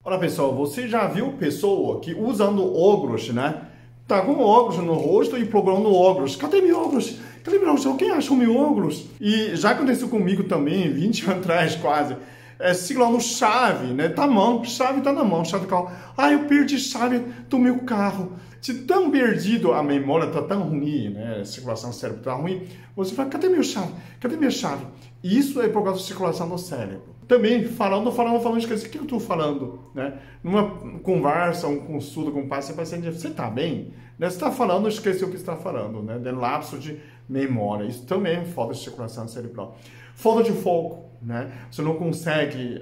Olha pessoal, você já viu pessoa que usando óculos, né? Tá com óculos no rosto e procurando óculos. Cadê meu óculos? Cadê meu óculos? Alguém achou meu óculos? E já aconteceu comigo também, 20 anos atrás quase. Segurando chave, né? Tá na mão, chave tá na mão, chave do carro. Ah, eu perdi chave do meu carro. Se tão perdido, a memória tá tão ruim, né? A circulação do cérebro tá ruim. Você fala, cadê meu chave? Cadê minha chave? Isso é por causa da circulação do cérebro. Também, falando, esqueci o que eu tô falando, né? Numa conversa, um consulta com o paciente, você tá bem? Né? Você tá falando, esqueceu o que você tá falando, né? De lapso de memória. Isso também é falta de circulação cerebral. Falta de foco, né? Você não consegue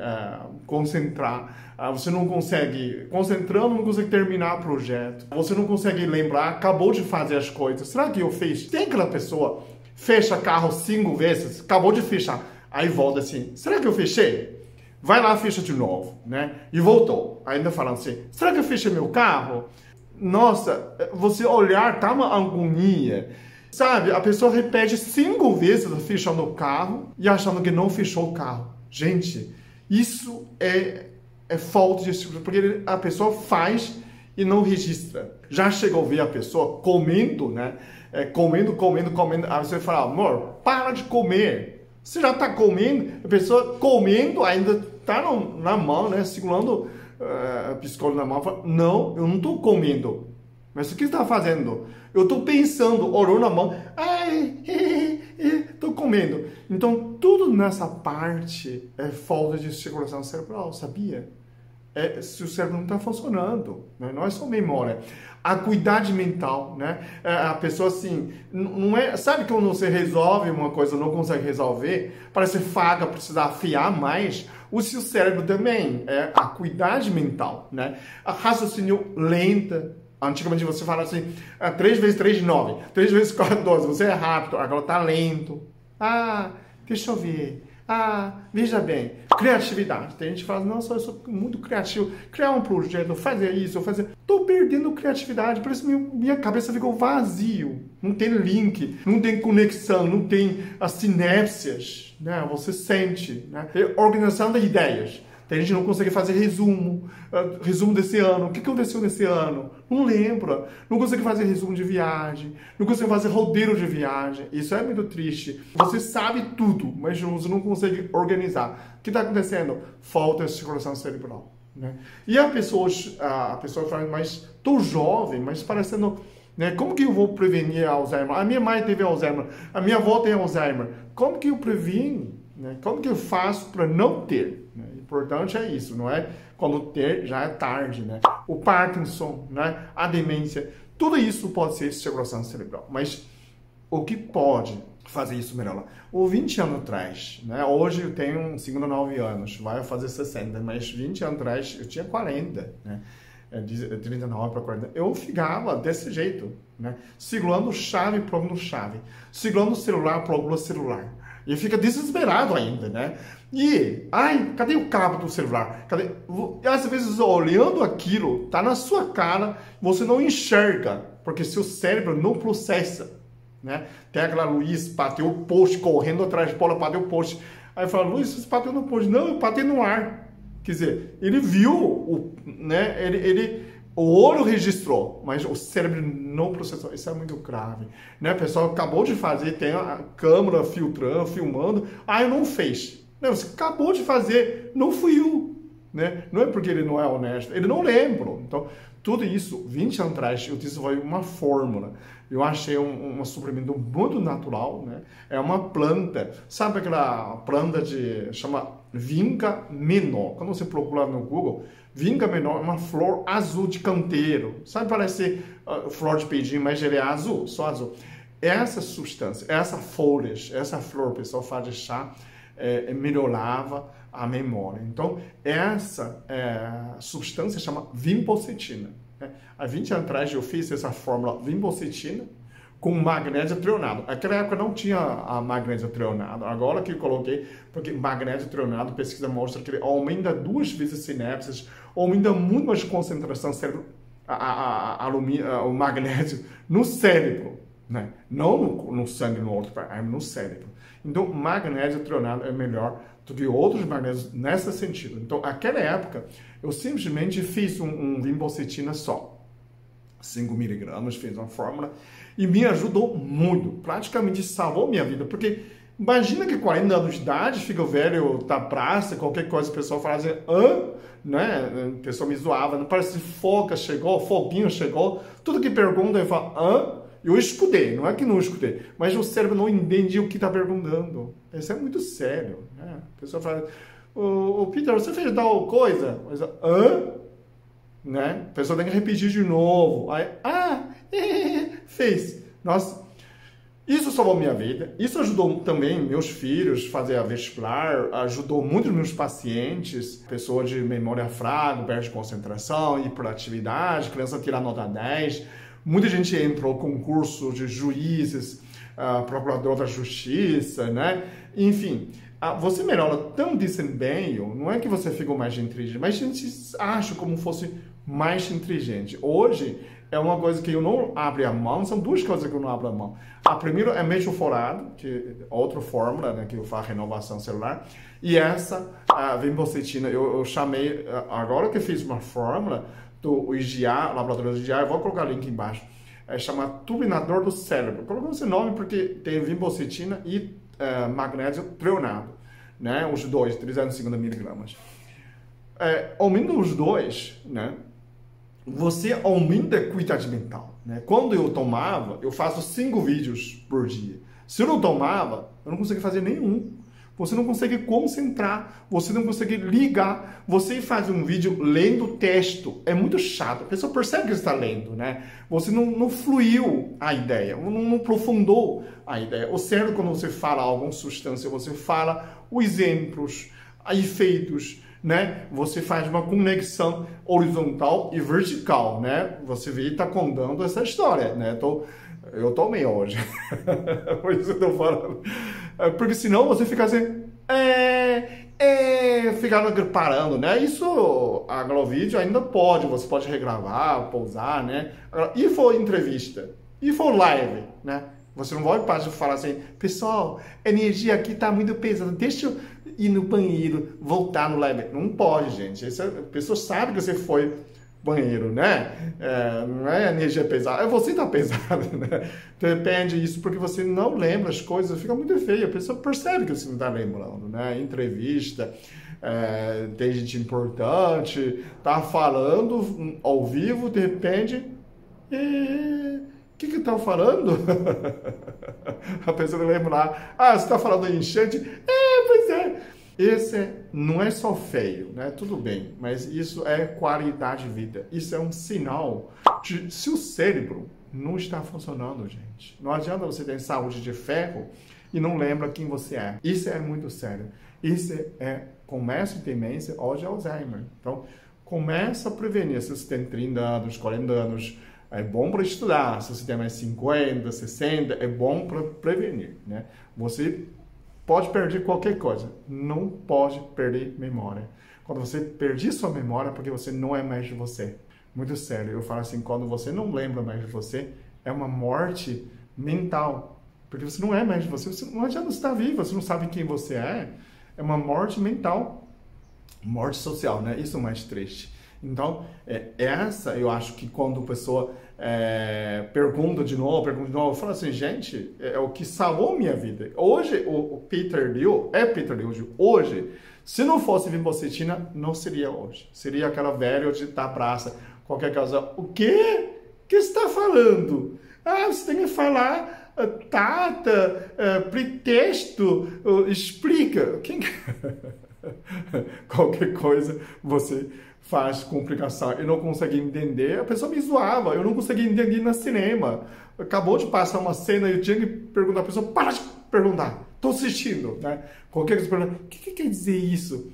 concentrar, você não consegue, concentrando, não consegue terminar o projeto, você não consegue lembrar, acabou de fazer as coisas. Será que eu fiz? Tem aquela pessoa, fecha carro 5 vezes, acabou de fechar. Aí volta assim, será que eu fechei? Vai lá, fecha de novo, né? E voltou. Ainda falando assim, será que eu fechei meu carro? Nossa, você olhar, tá uma agonia. Sabe, a pessoa repete 5 vezes fechando o carro e achando que não fechou o carro. Gente, isso é falta de estrutura, porque a pessoa faz e não registra. Já chegou a ver a pessoa comendo, né? Comendo. Aí você fala, amor, para de comer. Você já está comendo, a pessoa comendo ainda está na mão, né? Segurando a piscola na mão. Fala, não, eu não estou comendo. Mas o que você está fazendo? Eu estou pensando, olhou na mão. Ai, estou comendo. Então, tudo nessa parte é falta de circulação cerebral, sabia? Se o cérebro não está funcionando, né? Não é só memória. Acuidade mental, né? A pessoa assim, não é, sabe quando você resolve uma coisa, não consegue resolver, parece faca, precisa afiar mais, o seu cérebro também é acuidade mental, né? A raciocínio lenta. Antigamente você fala assim, 3 vezes 3, 9, 3 vezes 4, 12, você é rápido, agora está lento. Ah, deixa eu ver. Ah, veja bem, criatividade. Tem gente que fala, nossa, eu sou muito criativo. Criar um projeto, fazer isso, fazer... Tô perdendo criatividade, por isso minha cabeça ficou vazio. Não tem link, não tem conexão, não tem as sinapses, né? Você sente, né? Tem organização de ideias. Tem gente que não consegue fazer resumo desse ano. O que aconteceu nesse ano? Não lembra. Não consegue fazer resumo de viagem. Não consegue fazer roteiro de viagem. Isso é muito triste. Você sabe tudo, mas você não consegue organizar. O que está acontecendo? Falta de circulação cerebral, né? E a pessoa fala, mas estou jovem, mas parecendo... Né? Como que eu vou prevenir Alzheimer? A minha mãe teve Alzheimer. A minha avó tem Alzheimer. Como que eu previno? Né? Como que eu faço para não ter? Né? O importante é isso, não é? Quando ter, já é tarde, né? O Parkinson, né? A demência, tudo isso pode ser circulação cerebral. Mas o que pode fazer isso melhor? Ou 20 anos atrás, né? Hoje eu tenho 59 anos, vai fazer 60, mas 20 anos atrás eu tinha 40, né? De 39 para 40. Eu ficava desse jeito, né? Segurando chave, procurando chave. Segurando o celular, procurando celular. E fica desesperado ainda, né? E, ai, cadê o cabo do celular? Cadê? E às vezes, olhando aquilo, tá na sua cara, você não enxerga, porque seu cérebro não processa, né? Tem aquela Luiz, bateu o poste, correndo atrás de bola, bateu o poste. Aí fala, Luiz, você bateu no poste. Não, eu bati no ar. Quer dizer, ele viu, né? O olho registrou, mas o cérebro não processou. Isso é muito grave, né? O pessoal acabou de fazer, tem a câmera filtrando, filmando. Ah, eu não fez. Não, você acabou de fazer, não fui eu, né? Não é porque ele não é honesto, ele não lembra. Então, tudo isso, 20 anos atrás, eu desenvolvi uma fórmula. Eu achei um suplemento muito natural, né? É uma planta. Sabe aquela planta chama vinca menor? Quando você procura no Google, vinca menor é uma flor azul de canteiro. Sabe, parece flor de pedim, mas ele é azul, só azul. Essa substância, essa folhas, essa flor, o pessoal faz de chá, melhorava a memória. Então, essa substância chama vinpocetina. Há 20 anos atrás eu fiz essa fórmula vinpocetina com magnésio treonado. Naquela época não tinha a magnésio treonado. Agora que eu coloquei, porque magnésio treonado, pesquisa mostra que ele aumenta 2 vezes sinapses, aumenta muito mais concentração cérebro, o magnésio no cérebro, né? Não no sangue, no outro, no cérebro. Então, magnésio treonado é melhor do que outros magnésios nesse sentido. Então, naquela época, eu simplesmente fiz um vinbocetina só. 5 miligramas, fiz uma fórmula e me ajudou muito. Praticamente salvou minha vida, porque imagina que 40 anos de idade, fica velho da praça, qualquer coisa, o pessoal fala assim, né? O pessoal me zoava, não parece foca chegou, foguinho chegou, tudo que pergunta eu falo, eu escutei, não é que não escutei, mas o cérebro não entende o que está perguntando. Isso é muito sério, né? A pessoa fala, ô Peter, você fez tal coisa? Mas, né? A pessoa tem que repetir de novo. Aí, fez. Nossa, isso salvou minha vida. Isso ajudou também meus filhos a fazer a vestibular, ajudou muitos meus pacientes, pessoa de memória frágil, perda de concentração, hiperatividade, criança tirar nota 10. Muita gente entrou com concurso de juízes, procurador da justiça, né? Enfim, você melhora tão desempenho, não é que você ficou mais inteligente, mas a gente acha como fosse mais inteligente. Hoje, é uma coisa que eu não abro a mão, são duas coisas que eu não abro a mão. A primeira é metiolfolado, que é outra fórmula, né, que eu faço renovação celular, e essa, a vinbocetina, eu chamei, agora que fiz uma fórmula do IGA, laboratório do IGA, eu vou colocar o link embaixo, chama turbinador do cérebro. Colocou esse nome porque tem vinbocetina e magnésio treonado, né, os dois, 350 miligramas. Aumenta os dois, né? Você aumenta a acuidade mental, né? Quando eu tomava, eu faço 5 vídeos por dia. Se eu não tomava, eu não conseguia fazer nenhum. Você não consegue concentrar, você não consegue ligar. Você faz um vídeo lendo texto, é muito chato. A pessoa percebe que você está lendo, né? Você não fluiu a ideia, não aprofundou a ideia. O cérebro, quando você fala alguma substância, você fala os exemplos, efeitos, né? Você faz uma conexão horizontal e vertical, né? Você vê e está contando essa história, né? Eu tomei hoje, por isso eu estou falando. Porque senão você fica assim, ficar parando, né? Isso, a vídeo ainda pode, você pode regravar, pausar, né? E for entrevista, e for live, né? Você não vai falar assim, pessoal, a energia aqui está muito pesada, deixa eu ir no banheiro, voltar no live. Não pode, gente. A pessoa sabe que você foi banheiro, né? Não é energia pesada, você está pesado, né? Depende disso, porque você não lembra as coisas, fica muito feio. A pessoa percebe que você não está lembrando, né? Entrevista, tem gente importante, tá falando ao vivo, de repente... O que está falando? A pessoa não lembra lá. Você está falando em enchente? Pois é. Esse não é só feio, né? Tudo bem, mas isso é qualidade de vida. Isso é um sinal de se o cérebro não está funcionando, gente. Não adianta você ter saúde de ferro e não lembra quem você é. Isso é muito sério. Isso começa de demência ou de Alzheimer. Então, começa a prevenir. Se você tem 30 anos, 40 anos... É bom para estudar, se você tem mais 50, 60, é bom para prevenir, né? Você pode perder qualquer coisa, não pode perder memória. Quando você perder sua memória, porque você não é mais de você. Muito sério, eu falo assim, quando você não lembra mais de você, é uma morte mental. Porque você não é mais de você, não adianta você estar vivo, você não sabe quem você é. É uma morte mental, morte social, né? Isso é o mais triste. Então, essa eu acho que quando a pessoa pergunta de novo, eu falo assim, gente, é o que salvou minha vida. Hoje, o Peter Liu é Peter Liu. Hoje, se não fosse vinbocetina, não seria hoje. Seria aquela velha de da praça, qualquer coisa. O quê? O que você está falando? Você tem que falar pretexto, explica. Qualquer coisa você faz complicação, eu não consegui entender, a pessoa me zoava, eu não consegui entender no cinema. Acabou de passar uma cena e eu tinha que perguntar, a pessoa, para de perguntar, estou assistindo, né? Qualquer coisa pergunta, o que quer dizer isso?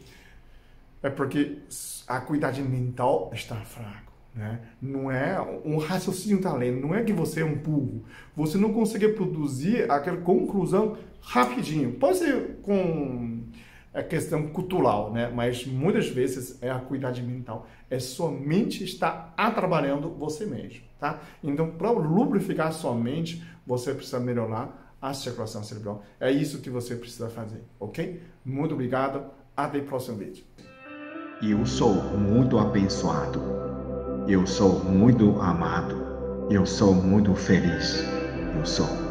É porque a acuidade mental está fraca, né? Não é um raciocínio está lento, não é que você é um burro, você não consegue produzir aquela conclusão rapidinho, pode ser com questão cultural, né? Mas muitas vezes a acuidade mental, sua mente está atrapalhando você mesmo, tá? Então, para lubrificar sua mente, você precisa melhorar a circulação cerebral. É isso que você precisa fazer, ok? Muito obrigado. Até o próximo vídeo. Eu sou muito abençoado. Eu sou muito amado. Eu sou muito feliz. Eu sou.